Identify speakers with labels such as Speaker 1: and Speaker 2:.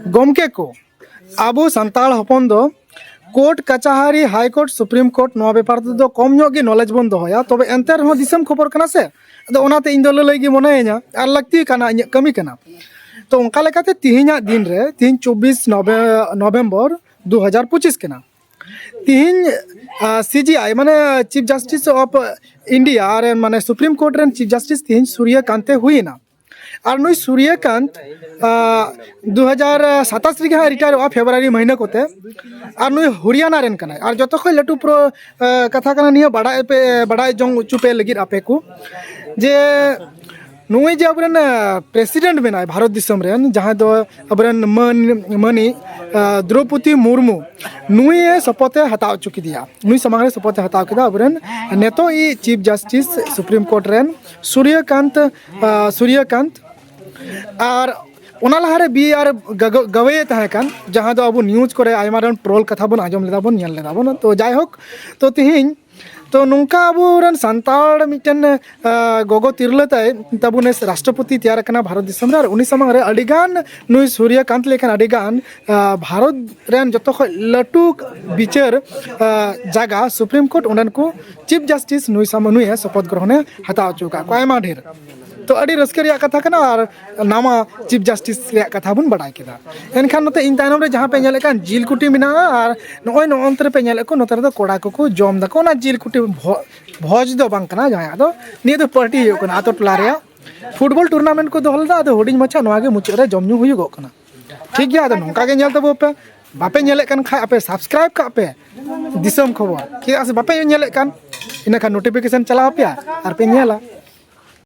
Speaker 1: गमके को आबो संताल हपन दो कोर्ट कचाहारी हाई कोर्ट सुप्रीम कोर्ट नोआ बेपार दो कम ᱧᱚᱜ गे नॉलेज बन दोया तबे एंते रहो दिसम खबर कना से अदो ओनाते इन दो लई गे मनेया आर लगती कना इन कमी कना तो उनका लेकाते तिहिना दिन रे 24 नवंबर 2025 कना तिहिन सीजीआई माने चीफ जस्टिस ऑफ इंडिया रे माने सुप्रीम कोर्ट रे चीफ जस्टिस तिहिन सूर्यकांते हुईना और नुई सूर्यकांत 2027 रे रिटायर हुआ फेब्रुआरी महीने कोते और नुई हरियाणा रेन कना और जतो खय लटू प्रो कथा कना निया बड़ा जंग चुपे लगिर आपे को जे नुई जे अबरेन प्रेसिडेंट बनाय भारत दिसम रेन जहां दो अबरेन मनी द्रौपदी मुर्मू नुई शपथ हताव चुकी दिया नुई समांग शपथ हताव किदा अबरेन नेतो ई चीफ जस्टिस सुप्रीम कोर्ट रेन सूर्यकांत और ओना लहारे बी आर गवे तहकान जहां दो अब न्यूज करे आयमारन ट्रोल कथा बन आजम लेदा बन नेल लेदा बन तो जाय होक तो तिहिन तो नुंका अबोरन संताल मिटन गोगो तिरलताय तबुने राष्ट्रपति तैयार कना भारत दिसम रे उनी समांग रे अडिगान नुई सूर्यकांत लेखन अडिगान भारत रेन जतो लटू बिचार जागा सुप्रीम कोर्ट उनन को चीफ जस्टिस नुई सामनुई शपथ ग्रहण हताव चुका कोयमा ढेर तो अड़ी रस्के रिया कथा कना और नामा चीफ जस्टिस रिया कथा बन बड़ाय केदा एनखान नते इन तायनम रे जहां पे नेले कान जिल कुटी मिना और नोय नोंतर पे नेले को नोतर दो कोड़ा को जम दको ना जिल कुटी भोज दो बांग कना जहां दो नि दो पार्टी हो कना आतो टला रे फुटबॉल टूर्नामेंट को दोहलदा दो होडिंग मचा नोआ गे मुचे रे जमनु हुई गो कना ठीक गया दो नोंका गे नेल तबो पे बापे नेले कान खा आपे सब्सक्राइब का पे दिसम खबर कि आसे बापे नेले कान इना का नोटिफिकेशन चला पे और पे नेला